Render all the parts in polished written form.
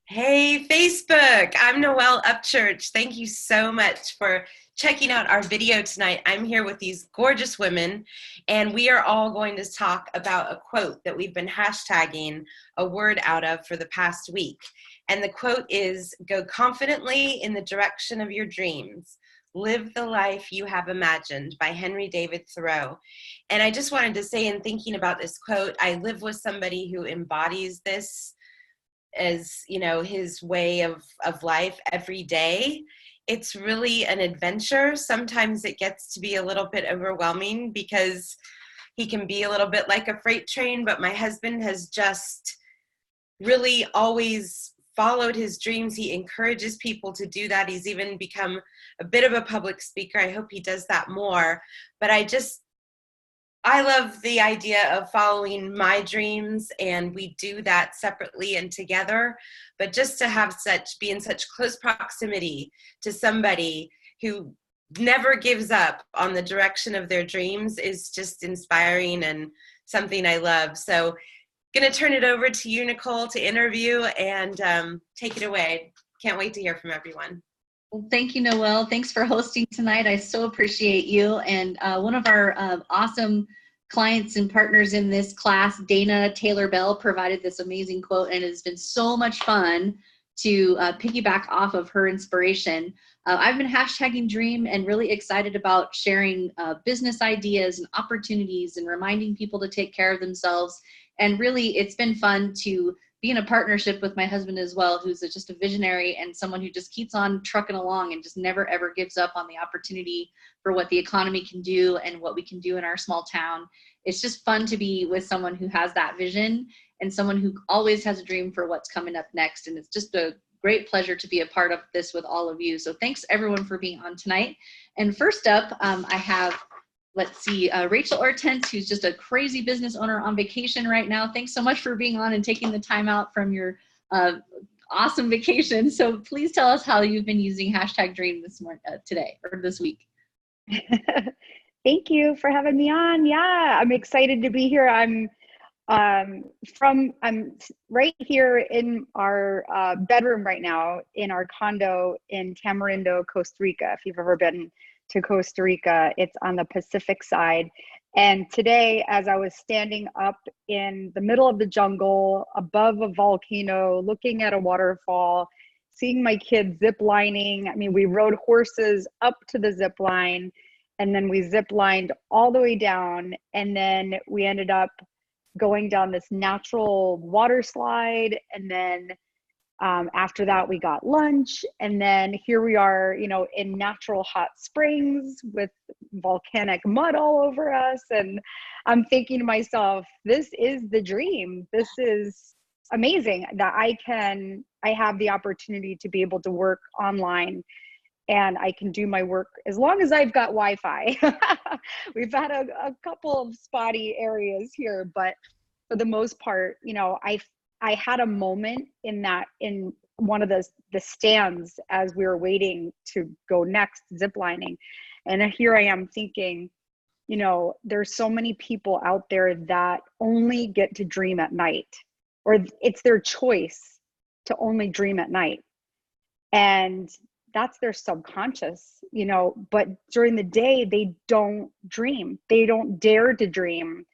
Hey, Facebook. I'm Noelle Upchurch. Thank you so much for checking out our video tonight. I'm here with these gorgeous women, and we are all going to talk about a quote that we've been hashtagging a word out of for the past week. And the quote is, "Go confidently in the direction of your dreams. Live the life you have imagined," by Henry David Thoreau. And I just wanted to say, in thinking about this quote, I live with somebody who embodies this as his way of life every day. It's really an adventure. Sometimes it gets to be a little bit overwhelming because he can be a little bit like a freight train, but my husband has just really always followed his dreams. He encourages people to do that. He's even become a bit of a public speaker. I hope he does that more. But I love the idea of following my dreams, and we do that separately and together. But just to be in such close proximity to somebody who never gives up on the direction of their dreams is just inspiring and something I love. So going to turn it over to you, Nicole, to interview and take it away. Can't wait to hear from everyone. Well, thank you, Noelle. Thanks for hosting tonight. I so appreciate you. And one of our awesome clients and partners in this class, Dana Taylor Bell, provided this amazing quote, and it's been so much fun to piggyback off of her inspiration. I've been hashtagging Dream and really excited about sharing business ideas and opportunities and reminding people to take care of themselves. And really, it's been fun to be in a partnership with my husband as well, who's just a visionary and someone who just keeps on trucking along and just never ever gives up on the opportunity for what the economy can do and what we can do in our small town. It's just fun to be with someone who has that vision and someone who always has a dream for what's coming up next. And it's just a great pleasure to be a part of this with all of you. So thanks everyone for being on tonight. And first up, I have, let's see, Rachel Ortense, who's just a crazy business owner on vacation right now. Thanks so much for being on and taking the time out from your awesome vacation. So please tell us how you've been using hashtag Dream this morning, today or this week. Thank you for having me on. Yeah, I'm excited to be here. I'm right here in our bedroom right now in our condo in Tamarindo, Costa Rica. If you've ever been to Costa Rica, it's on the Pacific side. And today, as I was standing up in the middle of the jungle, above a volcano, looking at a waterfall, seeing my kids zip lining. I mean, we rode horses up to the zip line, and then we zip lined all the way down, and then we ended up going down this natural water slide, and then after that we got lunch, and then here we are, in natural hot springs with volcanic mud all over us. And I'm thinking to myself, this is the dream. This is amazing that I have the opportunity to be able to work online, and I can do my work as long as I've got Wi-Fi. We've had a couple of spotty areas here, but for the most part, I had a moment in one of the stands as we were waiting to go next ziplining. And here I am thinking, there's so many people out there that only get to dream at night, or it's their choice to only dream at night. And that's their subconscious, but during the day, they don't dream. They don't dare to dream.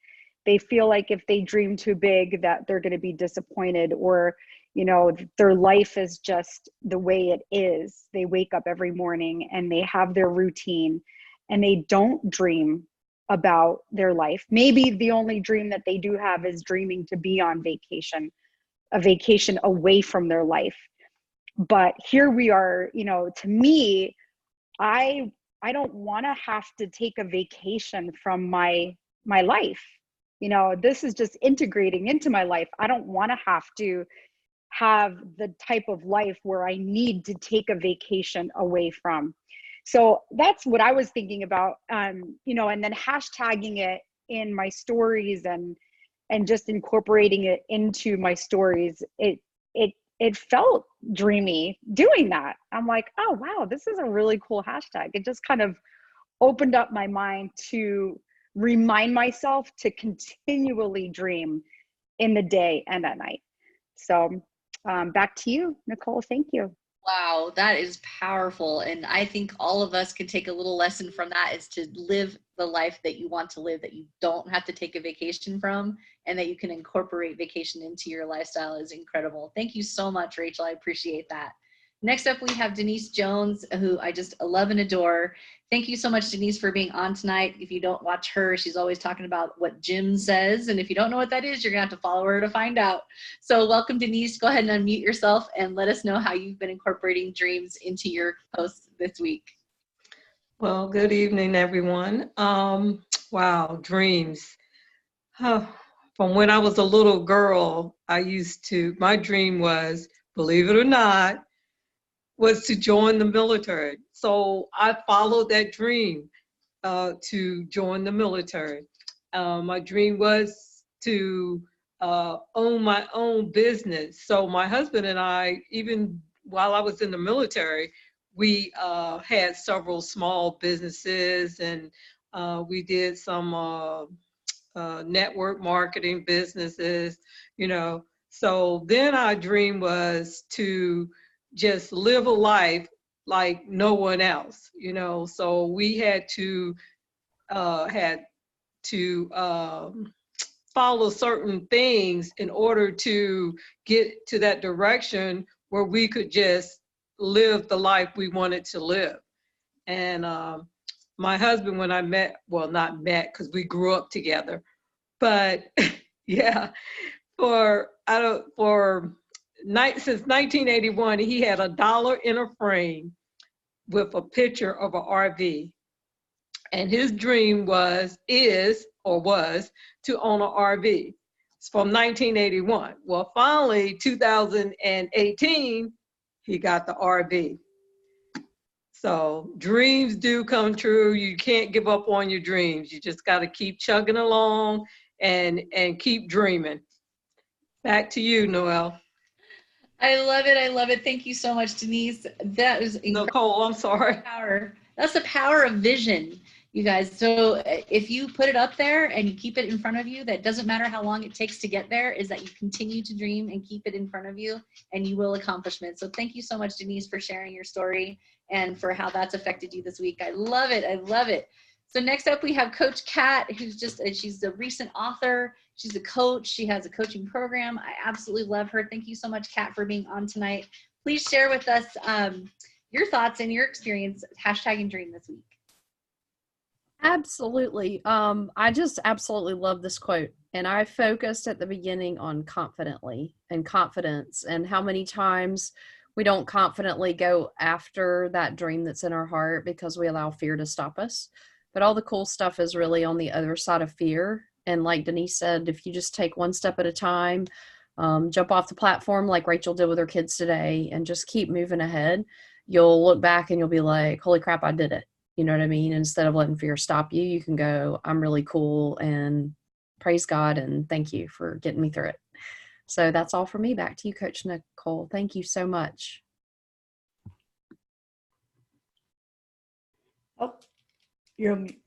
They feel like if they dream too big that they're going to be disappointed, or, their life is just the way it is. They wake up every morning and they have their routine and they don't dream about their life. Maybe the only dream that they do have is dreaming to be on vacation, a vacation away from their life. But here we are, to me, I don't want to have to take a vacation from my life. This is just integrating into my life. I don't want to have the type of life where I need to take a vacation away from. So that's what I was thinking about, and then hashtagging it in my stories and just incorporating it into my stories. It felt dreamy doing that. I'm like, oh, wow, this is a really cool hashtag. It just kind of opened up my mind to remind myself to continually dream in the day and at night. So Back to you, Nicole. Thank you. Wow, that is powerful. And I think all of us can take a little lesson from that, is to live the life that you want to live, that you don't have to take a vacation from, and that you can incorporate vacation into your lifestyle is incredible. Thank you so much, Rachel. I appreciate that. Next up, we have Denise Jones, who I just love and adore. Thank you so much, Denise, for being on tonight. If you don't watch her, she's always talking about what Jim says. And if you don't know what that is, you're going to have to follow her to find out. So welcome, Denise. Go ahead and unmute yourself and let us know how you've been incorporating dreams into your posts this week. Well, good evening, everyone. Wow, dreams. Huh. From when I was a little girl, my dream was, believe it or not, was to join the military. So I followed that dream to join the military. My dream was to own my own business. So my husband and I, even while I was in the military, we had several small businesses, and we did some network marketing businesses, you know. So then our dream was to just live a life like no one else, you know. So we had to follow certain things in order to get to that direction where we could just live the life we wanted to live. And my husband, when I met, well, not met because we grew up together, but yeah, since 1981, he had $1 in a frame with a picture of an RV. And his dream was to own an RV. It's from 1981. Well, finally, 2018, he got the RV. So dreams do come true. You can't give up on your dreams. You just got to keep chugging along and keep dreaming. Back to you, Noelle. I love it. I love it. Thank you so much, Denise. That was incredible. Nicole, I'm sorry. That's the power of vision, you guys. So if you put it up there and you keep it in front of you, that doesn't matter how long it takes to get there, is that you continue to dream and keep it in front of you, and you will accomplish it. So thank you so much, Denise, for sharing your story and for how that's affected you this week. I love it. I love it. So next up, we have Coach Kat, she's a recent author. She's a coach. She has a coaching program. I absolutely love her. Thank you so much, Kat, for being on tonight. Please share with us your thoughts and your experience hashtagging dream this week. Absolutely. I just absolutely love this quote. And I focused at the beginning on confidently and confidence, and how many times we don't confidently go after that dream that's in our heart because we allow fear to stop us. But all the cool stuff is really on the other side of fear. And like Denise said, if you just take one step at a time, jump off the platform like Rachel did with her kids today, and just keep moving ahead, you'll look back and you'll be like, holy crap, I did it. You know what I mean? Instead of letting fear stop you, you can go, I'm really cool, and praise God and thank you for getting me through it. So that's all for me. Back to you, Coach Nicole. Thank you so much. Oh, you're on mute.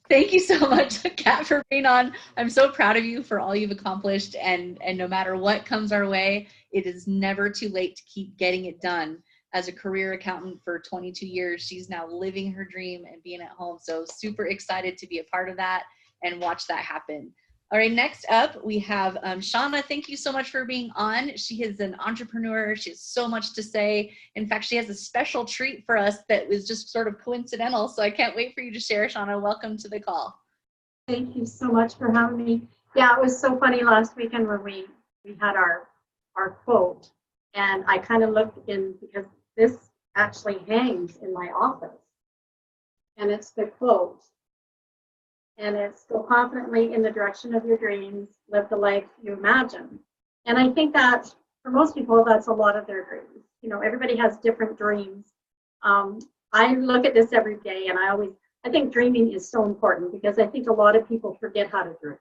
Thank you so much, Kat, for being on. I'm so proud of you for all you've accomplished, and no matter what comes our way, it is never too late to keep getting it done. As a career accountant for 22 years, she's now living her dream and being at home. So super excited to be a part of that and watch that happen. All right, next up, we have Shauna. Thank you so much for being on. She is an entrepreneur. She has so much to say. In fact, she has a special treat for us that was just sort of coincidental. So I can't wait for you to share, Shauna. Welcome to the call. Thank you so much for having me. Yeah, it was so funny last weekend when we had our quote, and I kind of looked in, because this actually hangs in my office, and it's the quote. And it's, go confidently in the direction of your dreams, live the life you imagine. And I think that for most people, that's a lot of their dreams. You know, everybody has different dreams. I look at this every day, and I think dreaming is so important, because I think a lot of people forget how to dream.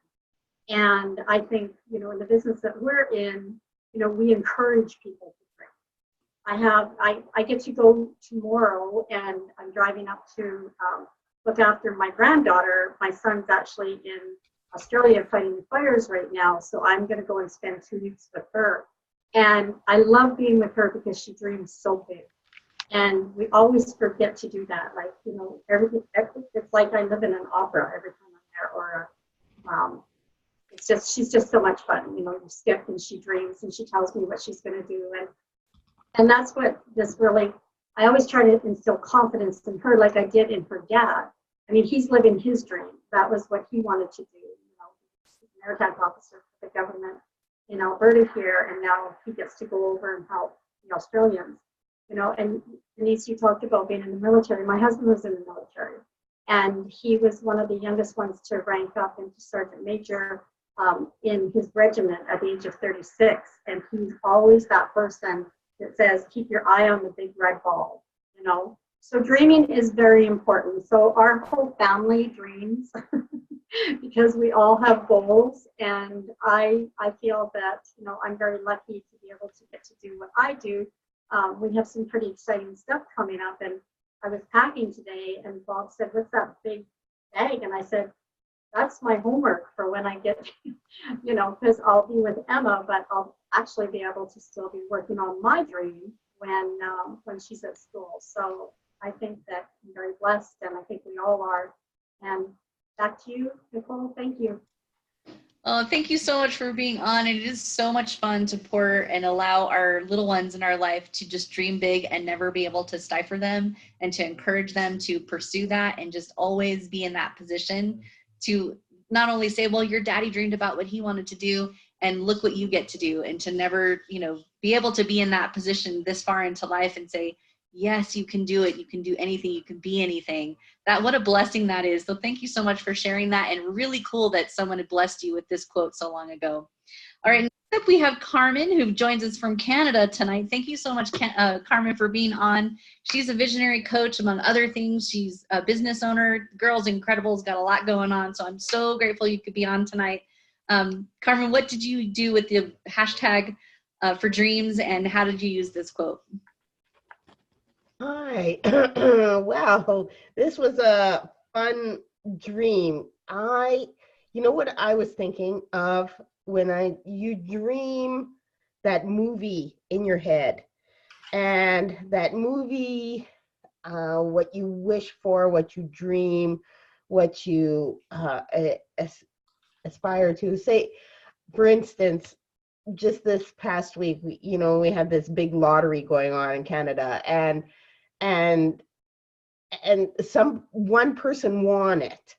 And I think, you know, in the business that we're in, you know, we encourage people to dream. I get to go tomorrow, and I'm driving up to look after my granddaughter. My son's actually in Australia fighting the fires right now, so I'm going to go and spend 2 weeks with her. And I love being with her because she dreams so big. And we always forget to do that. Like, you know, everything, it's like I live in an opera every time I'm there, or it's just, she's just so much fun. You know, you skip and she dreams and she tells me what she's going to do. And that's what this really, I always try to instill confidence in her like I did in her dad. I mean, he's living his dream. That was what he wanted to do. You know, he's an air attack officer for the government in Alberta here, and now he gets to go over and help the Australians. You know, and Denise, you talked about being in the military. My husband was in the military, and he was one of the youngest ones to rank up into sergeant major in his regiment at the age of 36. And he's always that person that says, keep your eye on the big red ball, you know. So dreaming is very important. So our whole family dreams because we all have goals. And I feel that, you know, I'm very lucky to be able to get to do what I do. We have some pretty exciting stuff coming up, and I was packing today and Bob said, what's that big bag? And I said, that's my homework for when I get, you know, because I'll be with Emma, but I'll actually be able to still be working on my dream when she's at school. So I think that I'm very blessed, and I think we all are. And back to you, Nicole. Thank you. Oh, thank you so much for being on. It is so much fun to pour and allow our little ones in our life to just dream big and never be able to stifle them, and to encourage them to pursue that and just always be in that position to not only say, well, your daddy dreamed about what he wanted to do and look what you get to do, and to never, you know, be able to be in that position this far into life and say, yes, you can do it. You can do anything. You can be anything. That, what a blessing that is. So thank you so much for sharing that, and really cool that someone had blessed you with this quote so long ago. All right, next up we have Carmen, who joins us from Canada tonight. Thank you so much, Carmen, for being on. She's a visionary coach, among other things. She's a business owner. Girls Incredible's got a lot going on, so I'm so grateful you could be on tonight. Carmen, what did you do with the hashtag for dreams, and how did you use this quote? Hi. Wow, this was a fun dream. You know what I was thinking of when you dream that movie in your head, and that movie, what you wish for, what you dream, what you aspire to. Say, for instance, just this past week, we had this big lottery going on in Canada, and one person won it,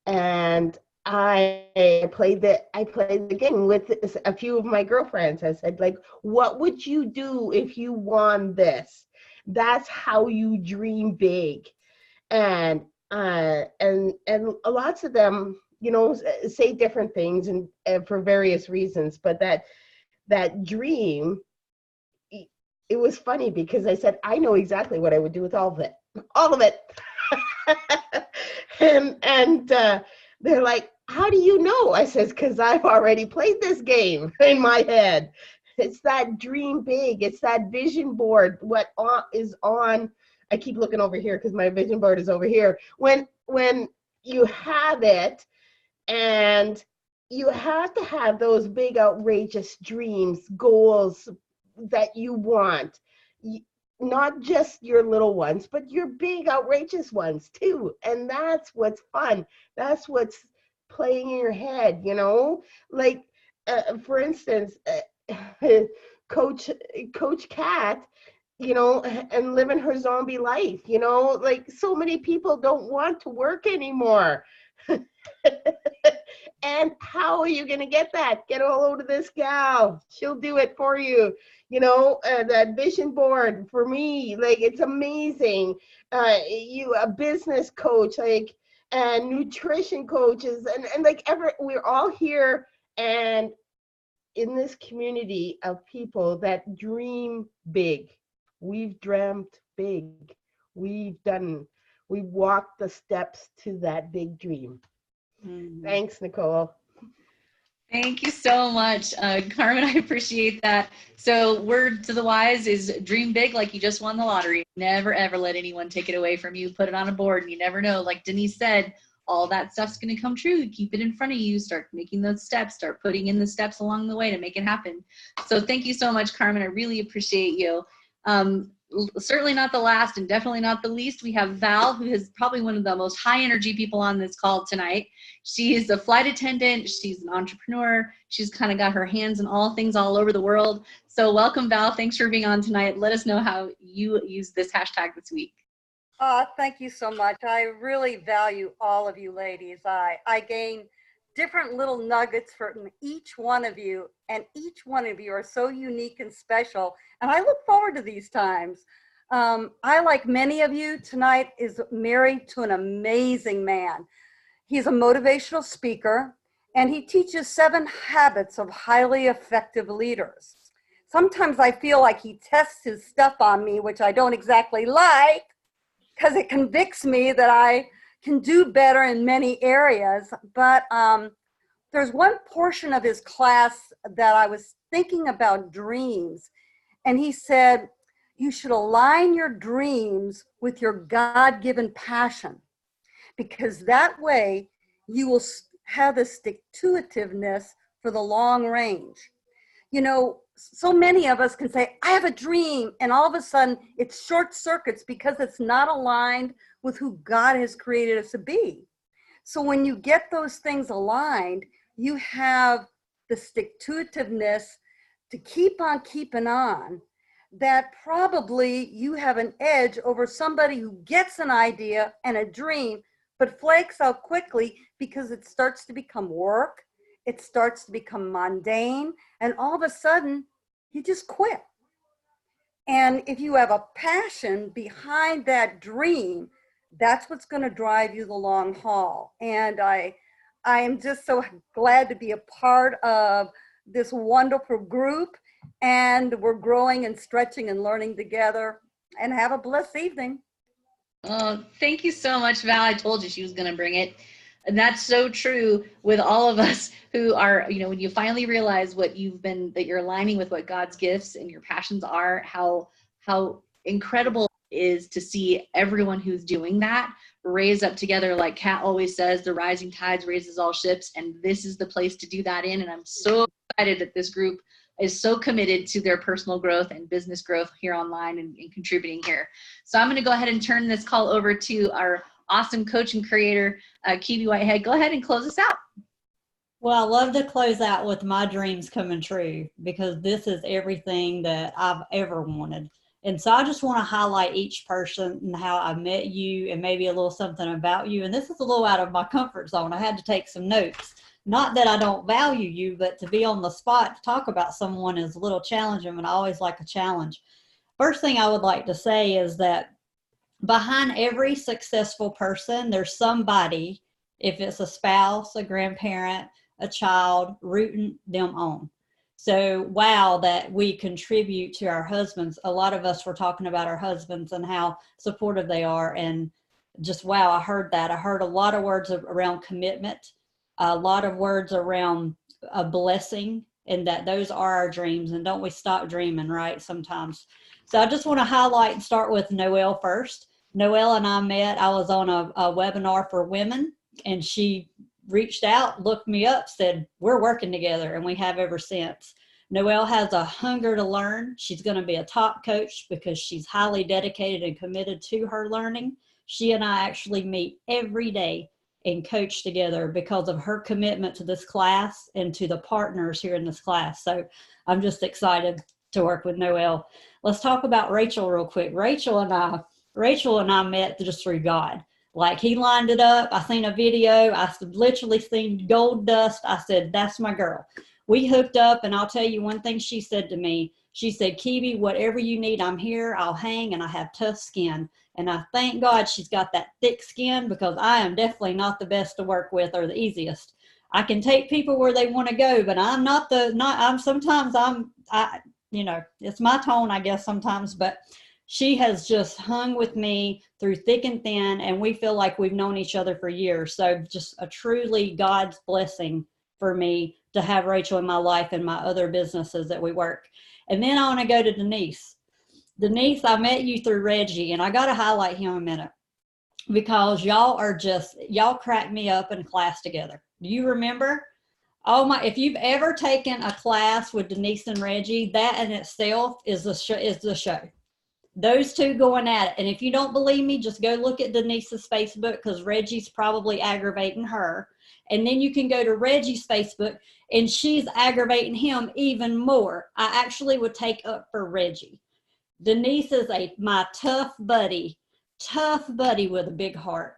and I played the game with a few of my girlfriends. I said, like, what would you do if you won this? That's how you dream big. And lots of them, say different things and for various reasons, but that dream, it was funny because I said, I know exactly what I would do with all of it. and they're like, how do you know? I says, because I've already played this game in my head. It's that dream big. It's that vision board. What is on? I keep looking over here because my vision board is over here. When you have it, and you have to have those big, outrageous dreams, goals that you want. Not just your little ones, but your big, outrageous ones too. And that's what's fun. That's what's playing in your head, Like, for instance, Coach Kat, and living her zombie life, like so many people don't want to work anymore. And how are you going to get that? Get a hold of this gal. She'll do it for you. That vision board for me, like, it's amazing. You a business coach, like, and nutrition coaches, and like we're all here and in this community of people that dream big. We've dreamt big. We've walked the steps to that big dream. Thanks, Nicole. Thank you so much, Carmen. I appreciate that. So, word to the wise is dream big like you just won the lottery. Never, ever let anyone take it away from you. Put it on a board, and you never know. Like Denise said, all that stuff's going to come true. Keep it in front of you. Start making those steps. Start putting in the steps along the way to make it happen. So thank you so much, Carmen. I really appreciate you. Certainly not the last and definitely not the least. We have Val, who is probably one of the most high energy people on this call tonight. She is a flight attendant. She's an entrepreneur. She's kind of got her hands in all things all over the world. So welcome, Val. Thanks for being on tonight. Let us know how you use this hashtag this week. Thank you so much. I really value all of you ladies. I gain different little nuggets from each one of you, and each one of you are so unique and special. And I look forward to these times. I, like many of you tonight, is married to an amazing man. He's a motivational speaker, and he teaches 7 habits of highly effective leaders. Sometimes I feel like he tests his stuff on me, which I don't exactly like, because it convicts me that I can do better in many areas. But there's one portion of his class that I was thinking about dreams. And he said, you should align your dreams with your God-given passion, because that way you will have the stick-to-itiveness for the long range. You know, so many of us can say, I have a dream, and all of a sudden it short circuits because it's not aligned with who God has created us to be. So when you get those things aligned, you have the stick-to-itiveness to keep on keeping on, that probably you have an edge over somebody who gets an idea and a dream, but flakes out quickly because it starts to become work, it starts to become mundane, and all of a sudden you just quit. And if you have a passion behind that dream, that's what's going to drive you the long haul. And I am just so glad to be a part of this wonderful group, and we're growing and stretching and learning together. And have a blessed evening. Oh, thank you so much, Val. I told you she was going to bring it. And that's so true with all of us who are, you know, when you finally realize what you've been, that you're aligning with what God's gifts and your passions are, how incredible it is to see everyone who's doing that raise up together. Like Kat always says, the rising tides raises all ships. And this is the place to do that in. And I'm so excited that this group is so committed to their personal growth and business growth here online and contributing here. So I'm going to go ahead and turn this call over to our awesome coach and creator, Kiwi Whitehead. Go ahead and close us out. Well, I love to close out with my dreams coming true, because this is everything that I've ever wanted. And so I just want to highlight each person and how I met you, and maybe a little something about you. And this is a little out of my comfort zone. I had to take some notes. Not that I don't value you, but to be on the spot to talk about someone is a little challenging, and I always like a challenge. First thing I would like to say is that behind every successful person, there's somebody, if it's a spouse, a grandparent, a child, rooting them on. So, wow, that we contribute to our husbands. A lot of us were talking about our husbands and how supportive they are. And just, wow, I heard that. I heard a lot of words around commitment, a lot of words around a blessing, and that those are our dreams. And don't we stop dreaming, right, sometimes. So I just want to highlight and start with Noelle first. Noelle and I met. I was on a webinar for women, and she reached out, looked me up, said, we're working together, and we have ever since. Noelle has a hunger to learn. She's going to be a top coach because she's highly dedicated and committed to her learning. She and I actually meet every day and coach together because of her commitment to this class and to the partners here in this class. So I'm just excited to work with Noelle. Let's talk about Rachel real quick. Rachel and I met just through God. Like, he lined it up. I seen a video. I literally seen gold dust. I said, that's my girl. We hooked up, and I'll tell you one thing she said to me. She said, Kiwi, whatever you need, I'm here. I'll hang, and I have tough skin. And I thank God she's got that thick skin, because I am definitely not the best to work with or the easiest. I can take people where they want to go, but I'm you know, it's my tone, I guess, sometimes, but she has just hung with me through thick and thin, and we feel like we've known each other for years. So just a truly God's blessing for me to have Rachel in my life and my other businesses that we work. And then I want to go to Denise. Denise, I met you through Reggie, and I got to highlight him a minute. because y'all crack me up in class together. Do you remember? Oh my, if you've ever taken a class with Denise and Reggie, that in itself is the show. Those two going at it. And if you don't believe me, just go look at Denise's Facebook, because Reggie's probably aggravating her. And then you can go to Reggie's Facebook and she's aggravating him even more. I actually would take up for Reggie. Denise is my tough buddy with a big heart.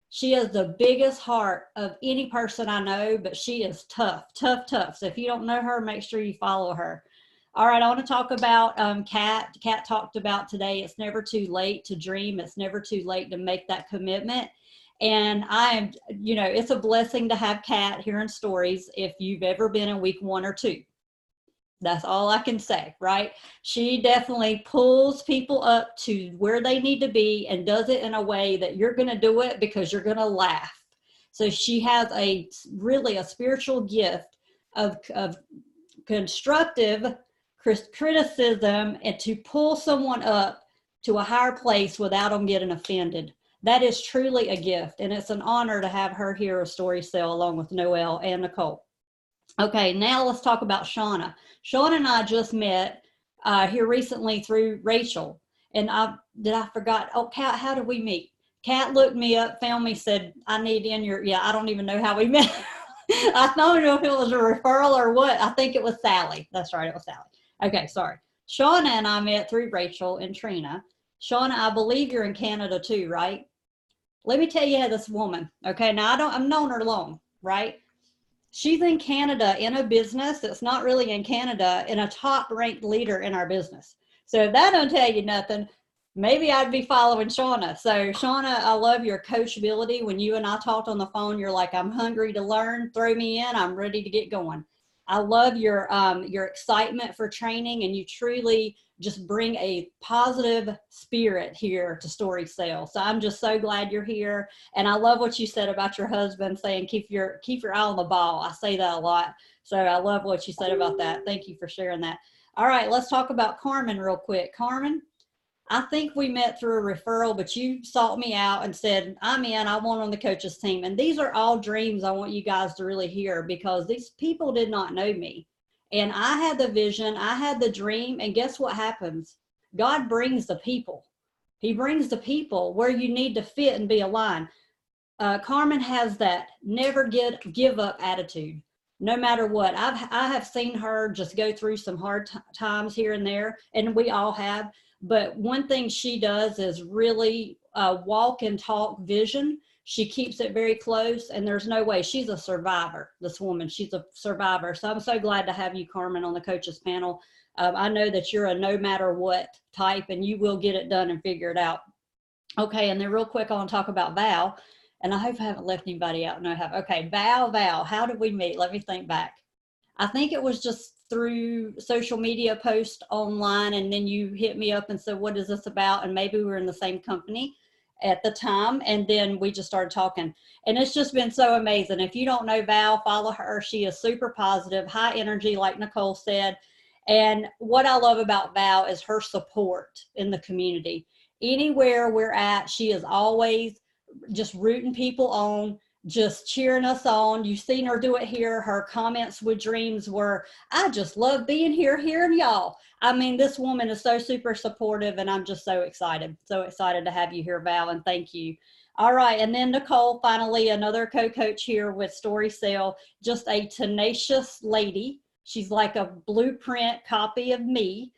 She has the biggest heart of any person I know, but she is tough. So if you don't know her, make sure you follow her. All right, I want to talk about Kat. Kat talked about today, it's never too late to dream. It's never too late to make that commitment. And I am, it's a blessing to have Kat here in Stories if you've ever been in week 1 or 2. That's all I can say, right? She definitely pulls people up to where they need to be and does it in a way that you're going to do it because you're going to laugh. So she has really a spiritual gift of constructive criticism and to pull someone up to a higher place without them getting offended. That is truly a gift. And it's an honor to have her here at Story Cell along with Noelle and Nicole. Okay, now let's talk about Shauna. Shauna and I just met here recently through Rachel. And I forgot, Kat, how did we meet? Kat looked me up, found me, said, I need in your, I don't even know how we met. I don't know if it was a referral or what. I think it was Sally. That's right, it was Sally. Okay, sorry. Shauna and I met through Rachel and Trina. Shauna, I believe you're in Canada too, right? Let me tell you how this woman, okay, now I've known her long, right? She's in Canada in a business that's not really in Canada, in a top ranked leader in our business. So if that don't tell you nothing, maybe I'd be following Shauna. So Shauna, I love your coachability. When you and I talked on the phone, you're like, I'm hungry to learn, throw me in, I'm ready to get going. I love your excitement for training, and you truly just bring a positive spirit here to Story Cell. So I'm just so glad you're here. And I love what you said about your husband saying, keep your eye on the ball. I say that a lot. So I love what you said about that. Thank you for sharing that. All right, let's talk about Carmen real quick. Carmen, I think we met through a referral, but you sought me out and said, I'm in, I want on the coaches team. And these are all dreams I want you guys to really hear, because these people did not know me. And I had the vision, I had the dream, and guess what happens? God brings the people. He brings the people where you need to fit and be aligned. Carmen has that never give up attitude, no matter what. I have seen her just go through some hard times here and there, and we all have. But one thing she does is really walk and talk vision. She keeps it very close, and there's no way. She's a survivor, this woman. She's a survivor. So I'm so glad to have you, Carmen, on the coaches panel. I know that you're a no matter what type, and you will get it done and figure it out. Okay, and then real quick, I want to talk about Val. And I hope I haven't left anybody out. No, I have. Okay, Val, how did we meet? Let me think back. I think it was just through social media post online, and then you hit me up and said, what is this about? And maybe we were in the same company at the time, and then we just started talking. And it's just been so amazing. If you don't know Val, follow her. She is super positive, high energy, like Nicole said. And what I love about Val is her support in the community. Anywhere we're at, she is always just rooting people on, just cheering us on. You've seen her do it here. Her comments with dreams were, I just love being here, hearing y'all. I mean, this woman is so super supportive, and I'm just so excited to have you here, Val, and thank you. All right, and then Nicole, finally, another co-coach here with Story Cell, just a tenacious lady. She's like a blueprint copy of me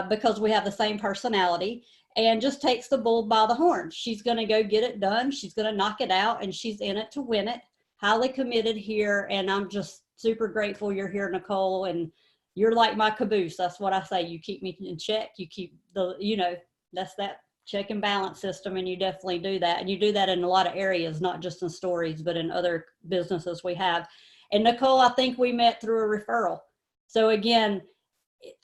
because we have the same personality. And just takes the bull by the horns. She's going to go get it done. She's going to knock it out, and she's in it to win it. Highly committed here, and I'm just super grateful you're here, Nicole, and you're like my caboose. That's what I say. You keep me in check. You keep that's that check and balance system, and you definitely do that. And you do that in a lot of areas, not just in Stories, but in other businesses we have. And Nicole, I think we met through a referral. So again,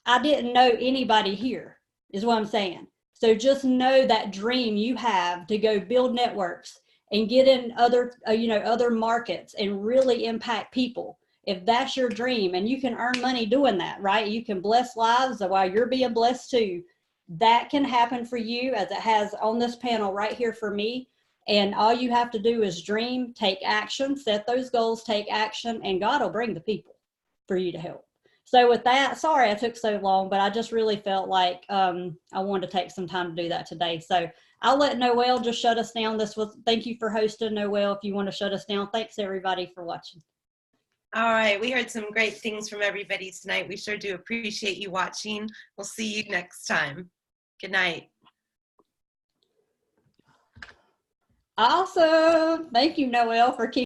I didn't know anybody here, is what I'm saying. So just know that dream you have to go build networks and get in other markets and really impact people. If that's your dream, and you can earn money doing that, right? You can bless lives while you're being blessed too. That can happen for you, as it has on this panel right here for me. And all you have to do is dream, take action, set those goals, take action, and God will bring the people for you to help. So with that, sorry I took so long, but I just really felt like I wanted to take some time to do that today. So I'll let Noelle just shut us down. Thank you for hosting, Noelle. If you want to shut us down, thanks everybody for watching. All right, we heard some great things from everybody tonight. We sure do appreciate you watching. We'll see you next time. Good night. Awesome. Thank you, Noelle, for keeping